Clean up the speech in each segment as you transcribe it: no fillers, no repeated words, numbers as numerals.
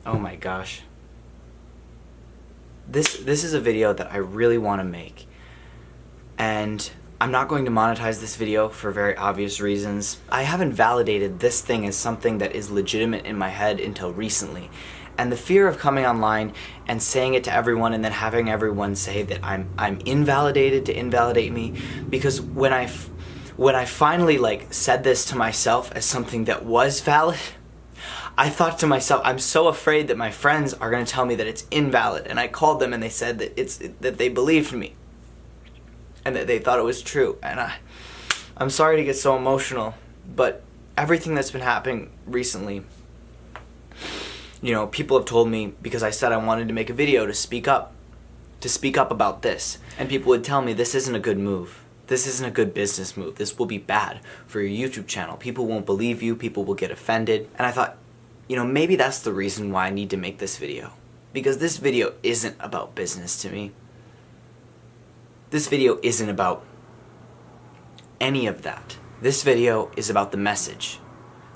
Oh my gosh. This is a video that I really want to make. And I'm not going to monetize this video for very obvious reasons. I haven't validated this thing as something that is legitimate in my head until recently. And the fear of coming online and saying it to everyone and then having everyone say that I'm invalidated to invalidate me, because when I finally said this to myself as something that was valid, I thought to myself, I'm so afraid that my friends are going to tell me that it's invalid. And I called them and they said that they believed me and that they thought it was true. And I'm sorry to get so emotional, but everything that's been happening recently, people have told me, because I said I wanted to make a video to speak up about this. And people would tell me, this isn't a good move. This isn't a good business move. This will be bad for your YouTube channel. People won't believe you. People will get offended. And I thought, maybe that's the reason why I need to make this video. Because this video isn't about business to me. This video isn't about any of that. This video is about the message.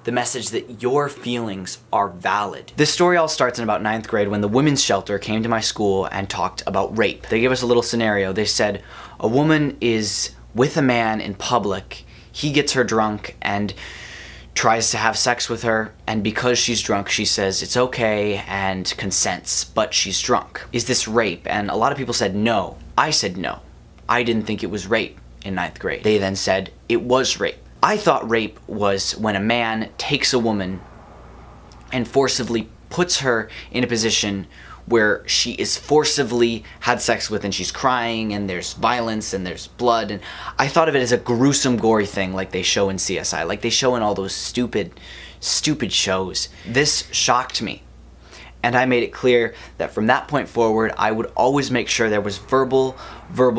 The message that your feelings are valid. This story all starts in about 9th grade when the women's shelter came to my school and talked about rape. They gave us a little scenario. They said, a woman is with a man in public. He gets her drunk and tries to have sex with her, and because she's drunk, she says it's okay and consents, but she's drunk. Is this rape? And a lot of people said no. I said no. I didn't think it was rape in 9th grade. They then said it was rape. I thought rape was when a man takes a woman and forcibly puts her in a position where she is forcibly had sex with and she's crying and there's violence and there's blood. And I thought of it as a gruesome, gory thing like they show in CSI, like they show in all those stupid shows. This shocked me. And I made it clear that from that point forward, I would always make sure there was verbal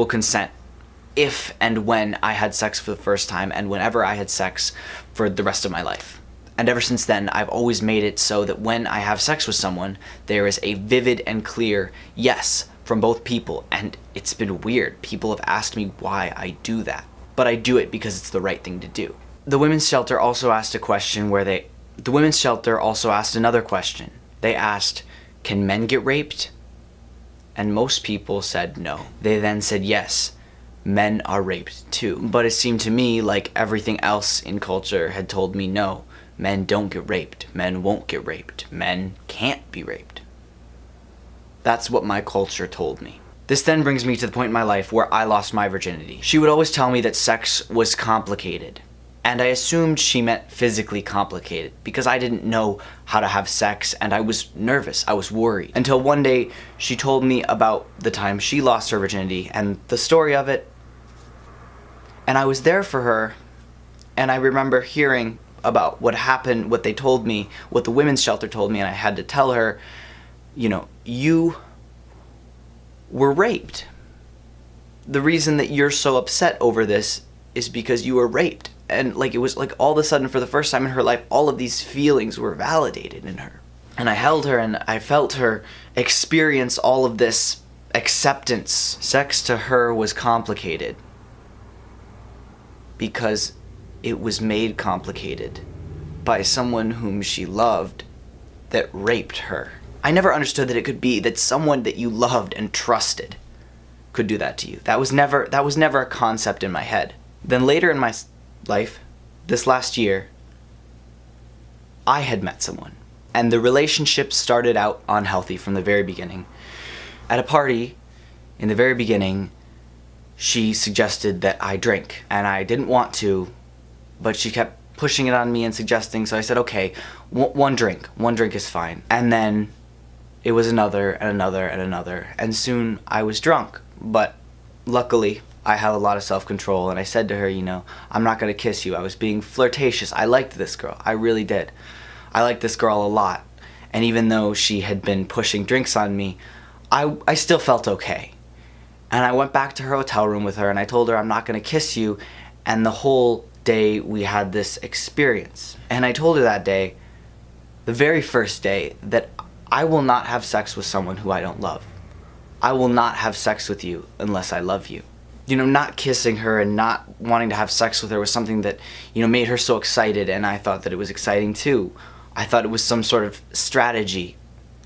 consent if and when I had sex for the first time and whenever I had sex for the rest of my life. And ever since then, I've always made it so that when I have sex with someone, there is a vivid and clear yes from both people. And it's been weird. People have asked me why I do that. But I do it because it's the right thing to do. The women's shelter also asked a question the women's shelter also asked another question. They asked, can men get raped? And most people said no. They then said yes, men are raped too. But it seemed to me like everything else in culture had told me no. Men don't get raped. Men won't get raped. Men can't be raped. That's what my culture told me. This then brings me to the point in my life where I lost my virginity. She would always tell me that sex was complicated. And I assumed she meant physically complicated because I didn't know how to have sex and I was nervous. I was worried. Until one day she told me about the time she lost her virginity and the story of it. And I was there for her, and I remember hearing about what happened, what they told me, what the women's shelter told me, and I had to tell her, you were raped. The reason that you're so upset over this is because you were raped. And it was like all of a sudden, for the first time in her life, all of these feelings were validated in her. And I held her and I felt her experience all of this acceptance. Sex to her was complicated because it was made complicated by someone whom she loved that raped her. I never understood that it could be that someone that you loved and trusted could do that to you. That was never a concept in my head. Then later in my life, this last year, I had met someone. And the relationship started out unhealthy from the very beginning. At a party, in the very beginning, she suggested that I drink. And I didn't want to, but she kept pushing it on me and suggesting, so I said, okay, one drink is fine. And then it was another and another and another, and soon I was drunk. But luckily, I have a lot of self-control, and I said to her, I'm not gonna kiss you. I was being flirtatious. I liked this girl. I really did. I liked this girl a lot. And even though she had been pushing drinks on me, I still felt okay. And I went back to her hotel room with her, and I told her, I'm not gonna kiss you. And the whole day we had this experience. And I told her that day, the very first day, that I will not have sex with someone who I don't love. I will not have sex with you unless I love you. Not kissing her and not wanting to have sex with her was something that, made her so excited, and I thought that it was exciting too. I thought it was some sort of strategy.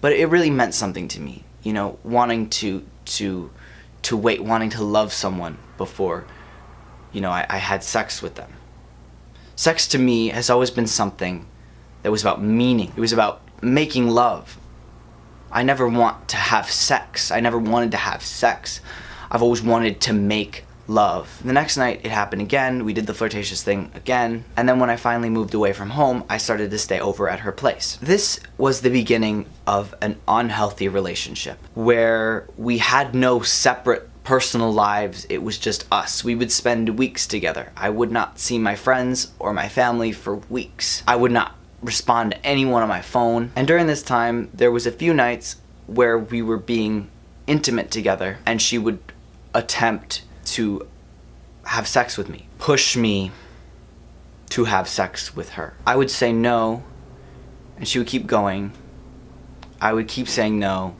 But it really meant something to me, you know, wanting to wait, wanting to love someone before, you know, I had sex with them. Sex to me has always been something that was about meaning. It was about making love. I never want to have sex. I never wanted to have sex. I've always wanted to make love. The next night it happened again. We did the flirtatious thing again. And then when I finally moved away from home, I started to stay over at her place. This was the beginning of an unhealthy relationship where we had no separate personal lives. It was just us. We would spend weeks together. I would not see my friends or my family for weeks. I would not respond to anyone on my phone. And during this time, there was a few nights where we were being intimate together and she would attempt to have sex with me, push me to have sex with her. I would say no, and she would keep going. I would keep saying no,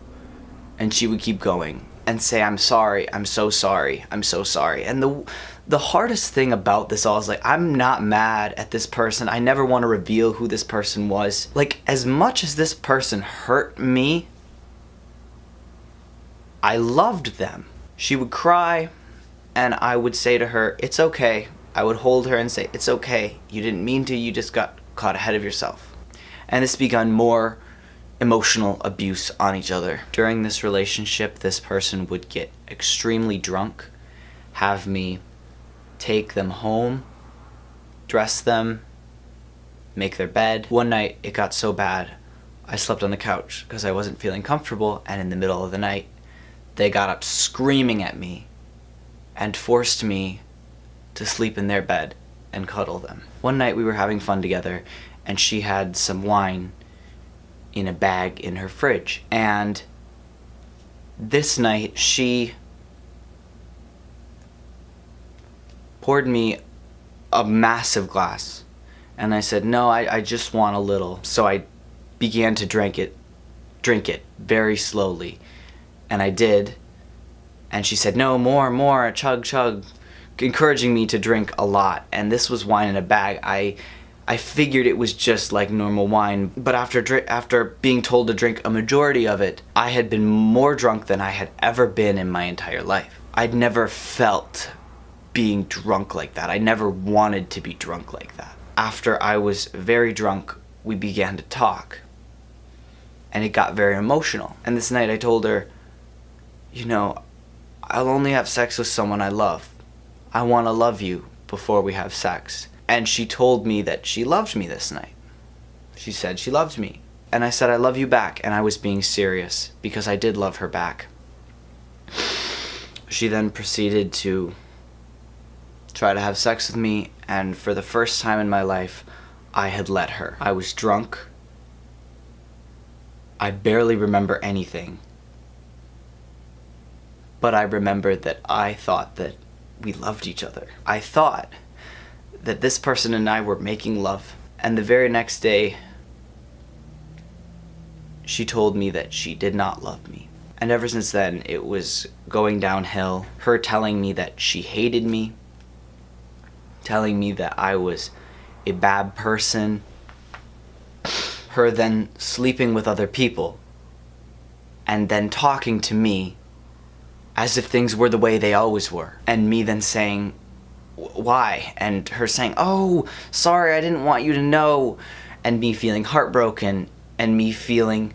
and she would keep going and say, I'm sorry, I'm so sorry, I'm so sorry. And the hardest thing about this all is, like, I'm not mad at this person. I never want to reveal who this person was. Like, as much as this person hurt me, I loved them. She would cry, and I would say to her, it's okay. I would hold her and say, it's okay. You didn't mean to, you just got caught ahead of yourself. And this began more emotional abuse on each other. During this relationship, this person would get extremely drunk, have me take them home, dress them, make their bed. One night, it got so bad, I slept on the couch because I wasn't feeling comfortable, and in the middle of the night, they got up screaming at me and forced me to sleep in their bed and cuddle them. One night we were having fun together, and she had some wine in a bag in her fridge. And this night she poured me a massive glass. And I said, no, I just want a little. So I began to drink it very slowly. And I did. And she said, no, more, chug, chug, encouraging me to drink a lot. And this was wine in a bag. I figured it was just like normal wine, but after being told to drink a majority of it, I had been more drunk than I had ever been in my entire life. I'd never felt being drunk like that. I never wanted to be drunk like that. After I was very drunk, we began to talk, and it got very emotional. And this night I told her, you know, I'll only have sex with someone I love. I want to love you before we have sex. And she told me that she loved me this night. She said she loved me. And I said, I love you back. And I was being serious because I did love her back. She then proceeded to try to have sex with me. And for the first time in my life, I had let her. I was drunk. I barely remember anything. But I remembered that I thought that we loved each other. I thought that this person and I were making love. And the very next day, she told me that she did not love me. And ever since then, it was going downhill. Her telling me that she hated me, telling me that I was a bad person, her then sleeping with other people, and then talking to me as if things were the way they always were. And me then saying, why? And her saying, oh, sorry, I didn't want you to know. And me feeling heartbroken, and me feeling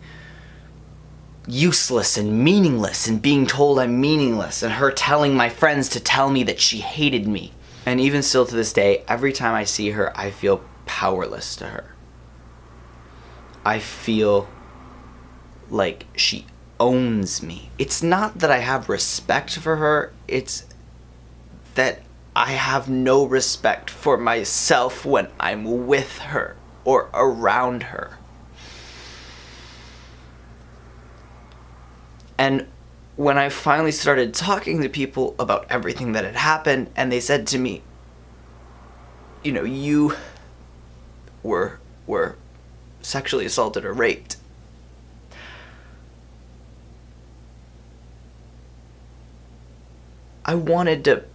useless and meaningless, and being told I'm meaningless, and her telling my friends to tell me that she hated me. And even still to this day, every time I see her, I feel powerless to her. I feel like she owns me. It's not that I have respect for her, it's that I have no respect for myself when I'm with her or around her. And when I finally started talking to people about everything that had happened, and they said to me, you know, you were sexually assaulted or raped, I wanted to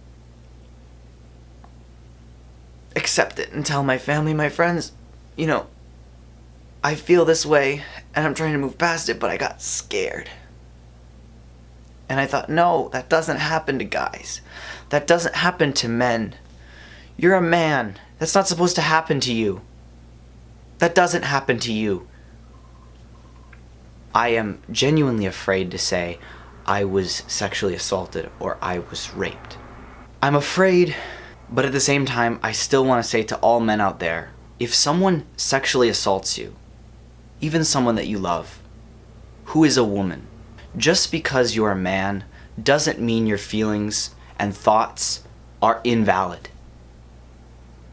accept it and tell my family, my friends, you know, I feel this way, and I'm trying to move past it, but I got scared. And I thought, no, that doesn't happen to guys. That doesn't happen to men. You're a man. That's not supposed to happen to you. That doesn't happen to you. I am genuinely afraid to say I was sexually assaulted or I was raped. I'm afraid, but at the same time, I still want to say to all men out there, if someone sexually assaults you, even someone that you love, who is a woman, just because you're a man doesn't mean your feelings and thoughts are invalid.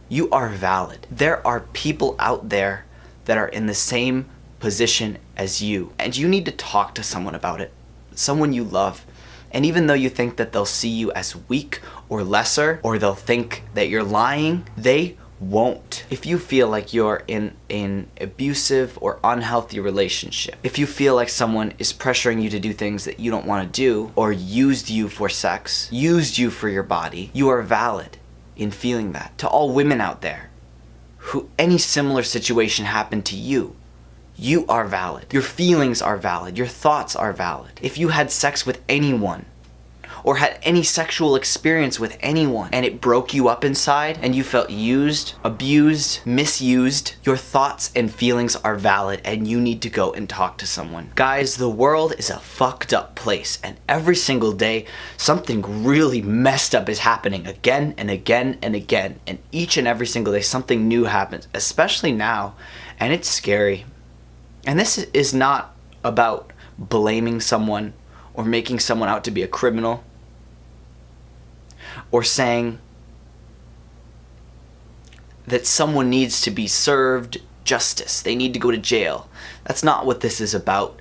You are valid. There are people out there that are in the same position as you, and you need to talk to someone about it, someone you love. And even though you think that they'll see you as weak or lesser, or they'll think that you're lying, they won't. If you feel like you're in an abusive or unhealthy relationship, if you feel like someone is pressuring you to do things that you don't want to do, or used you for sex, used you for your body, you are valid in feeling that. To all women out there who any similar situation happened to you, you are valid. Your feelings are valid. Your thoughts are valid. If you had sex with anyone, or had any sexual experience with anyone, and it broke you up inside, and you felt used, abused, misused, your thoughts and feelings are valid, and you need to go and talk to someone. Guys, the world is a fucked up place, and every single day, something really messed up is happening again and again and again, and each and every single day, something new happens, especially now, and it's scary. And this is not about blaming someone or making someone out to be a criminal, or saying that someone needs to be served justice. They need to go to jail. That's not what this is about.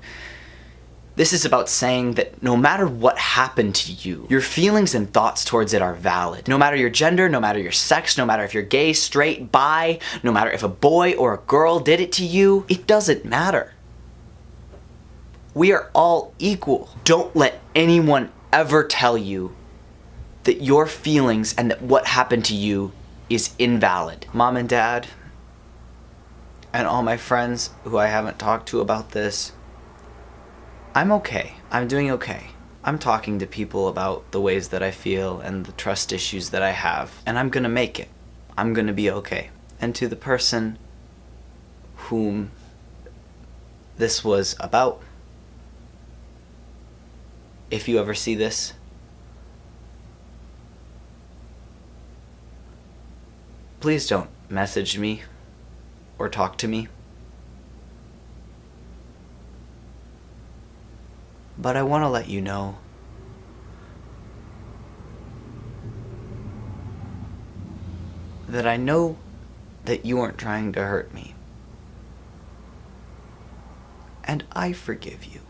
This is about saying that no matter what happened to you, your feelings and thoughts towards it are valid. No matter your gender, no matter your sex, no matter if you're gay, straight, bi, no matter if a boy or a girl did it to you, it doesn't matter. We are all equal. Don't let anyone ever tell you that your feelings and that what happened to you is invalid. Mom and Dad, and all my friends who I haven't talked to about this, I'm okay. I'm doing okay. I'm talking to people about the ways that I feel and the trust issues that I have, and I'm gonna make it. I'm gonna be okay. And to the person whom this was about, if you ever see this, please don't message me or talk to me. But I want to let you know that I know that you weren't trying to hurt me. And I forgive you.